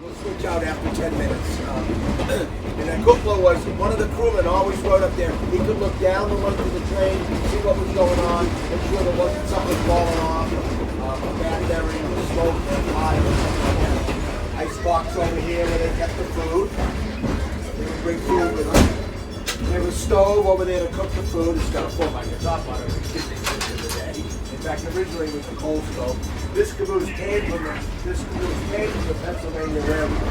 We'll switch out after 10 minutes. And that cupola was, one of the crewmen always rode up there. He could look down the length of the train, see what was going on, make sure there wasn't something falling off, a bad bearing, smoke, or fire, or something like that. Ice box over here where they kept the food. They would bring food with them. There's a stove over there to cook the food. It's got a full like a top on it. The day. In fact, originally it was a coal stove. This caboose came from the Pennsylvania Railroad.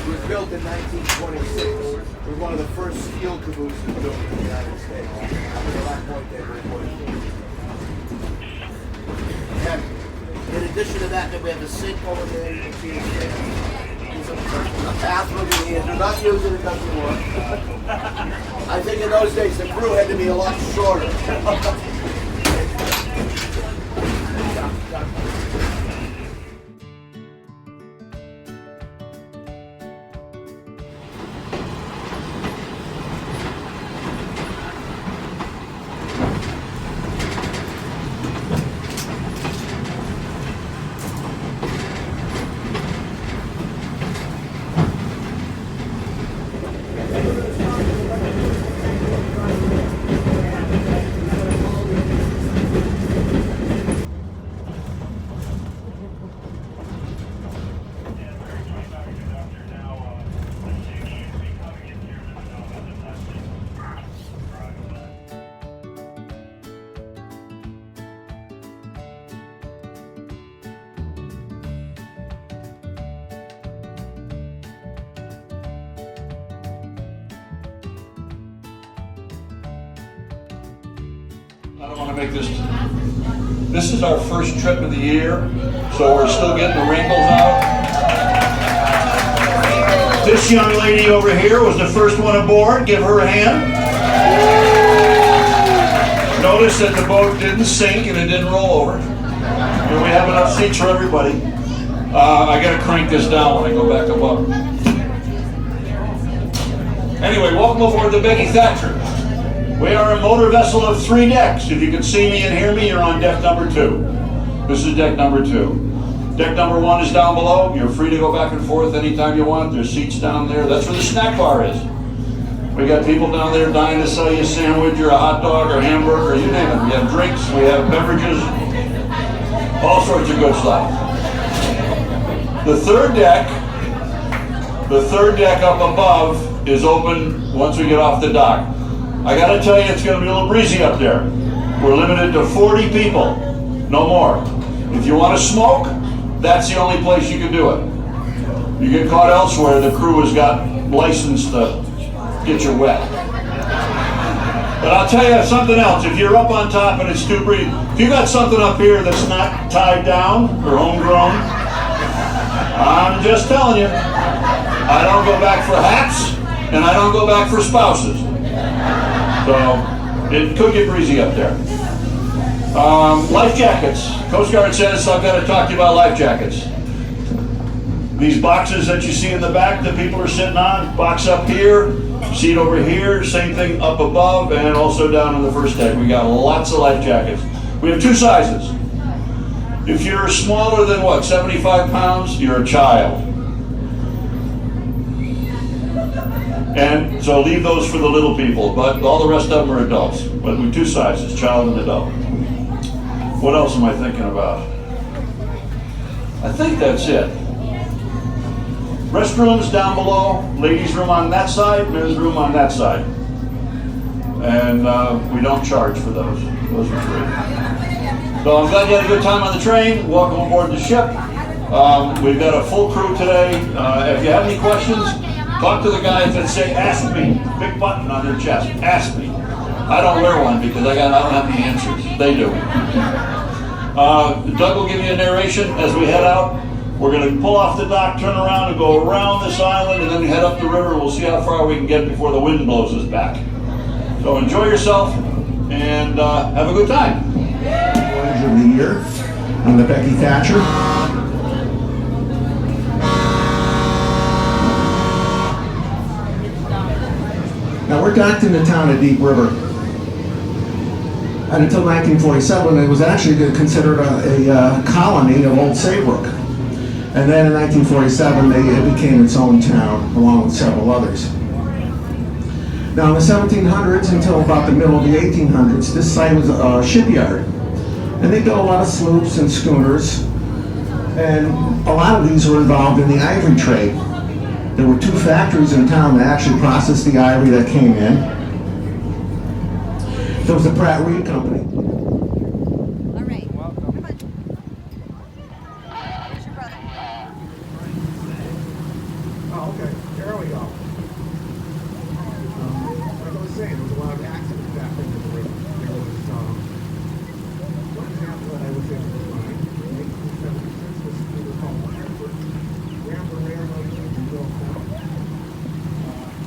It was built in 1926. It was one of the first steel cabooses built in the United States. Up at that point, they were important. And in addition to that, we have a sink over there. You can see it there. A bathroom in here. Do not use it, it doesn't work. I think in those days the crew had to be a lot shorter. I don't want to make this is our first trip of the year, so we're still getting the wrinkles out. This young lady over here was the first one aboard. Give her a hand. Notice that the boat didn't sink and it didn't roll over. And we have enough seats for everybody. I gotta crank this down when I go back above. Anyway, welcome aboard the Becky Thatcher. We are a motor vessel of 3 decks. If you can see me and hear me, you're on deck number 2. This is deck number 2. Deck number 1 is down below. You're free to go back and forth anytime you want. There's seats down there. That's where the snack bar is. We got people down there dying to sell you a sandwich or a hot dog or hamburger, you name it. We have drinks, we have beverages, all sorts of good stuff. The third deck up above is open once we get off the dock. I gotta tell you, it's gonna be a little breezy up there. We're limited to 40 people, no more. If you wanna smoke, that's the only place you can do it. You get caught elsewhere, the crew has got license to get you wet. But I'll tell you something else, if you're up on top and it's too breezy, if you got something up here that's not tied down or homegrown, I'm just telling you, I don't go back for hats and I don't go back for spouses. So it could get breezy up there. Life jackets. Coast Guard says I've got to talk to you about life jackets. These boxes that you see in the back that people are sitting on, box up here, seat over here, same thing up above and also down on the first deck. We got lots of life jackets. We have 2 sizes. If you're smaller than what, 75 pounds, you're a child. And so leave those for the little people, but all the rest of them are adults. But with 2 sizes, child and adult. What else am I thinking about? I think that's it. Restrooms down below, ladies' room on that side, men's room on that side. And we don't charge for those. Those are free. So I'm glad you had a good time on the train. Welcome aboard the ship. We've got a full crew today. If you have any questions, talk to the guys that say, ask me. Big button on their chest, ask me. I don't wear one because I don't have any answers. They do. Doug will give you a narration as we head out. We're going to pull off the dock, turn around, and go around this island, and then we head up the river. We'll see how far we can get before the wind blows us back. So enjoy yourself and have a good time. Voyage of the year on the Becky Thatcher. Now we're docked in the town of Deep River. And until 1947, it was actually considered a colony of Old Saybrook. And then in 1947, it became its own town, along with several others. Now in the 1700s until about the middle of the 1800s, this site was a shipyard. And they built a lot of sloops and schooners, and a lot of these were involved in the ivory trade. There were 2 factories in town that actually processed the ivory that came in. There was the Fivetreeguy Company. All right. Come on. Where's your brother? Oh, okay. There we go. Like I was saying, there was a lot of accidents happening in the river. There was one example that I was able to find. In 1876 was a school called Fivetreeguy. Ran the railroad into Bill Town.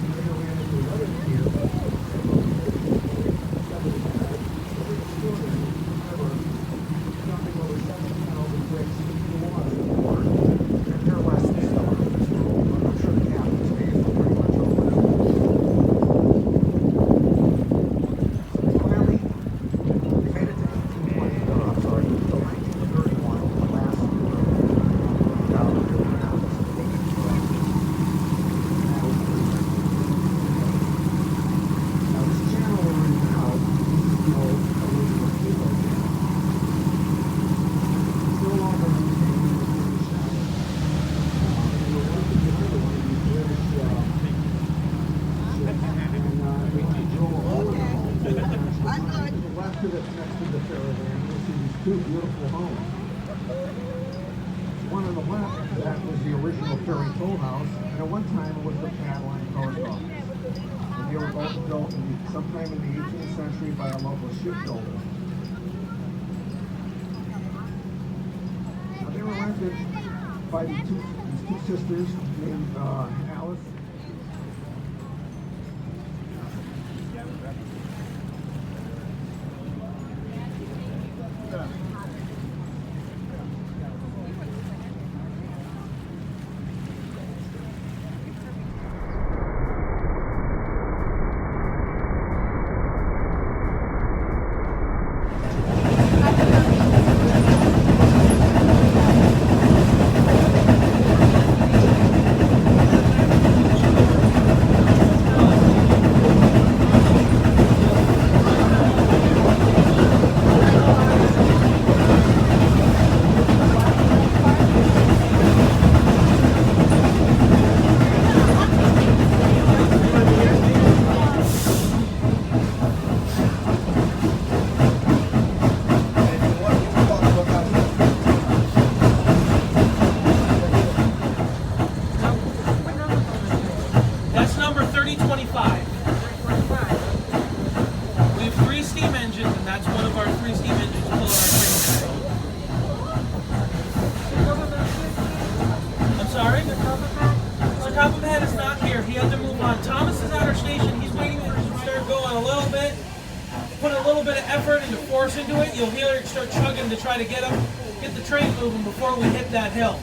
Later ran into another pier. Something over 7,000 bricks in the water. And they're less than stellar. I'm sure the captain's days were pretty much over now. So finally, we made it to 1931, the last now this channel we're in now is the old original steamboat channel. It's no longer maintained in the British style. And we're right behind one of these British ships. And we can drill a hole in the hull. To the left of it, next to the ferry there, you'll see these 2 beautiful homes. One on the left, that was the original ferry toll house, and at one time it was the Madeline Post Office. And they were both built sometime in the 18th century by a local shipbuilder. Now they were rented by these two sisters named Alice. That's number 3025. We have 3 steam engines, and that's one of our 3 steam engines pulling our train. I'm sorry? Sir Copperhead is not here. He had to move on. Thomas is at our station. He's waiting for us to start going a little bit. Put a little bit of effort and force into it. You'll hear it start chugging to try to get the train moving before we hit that hill.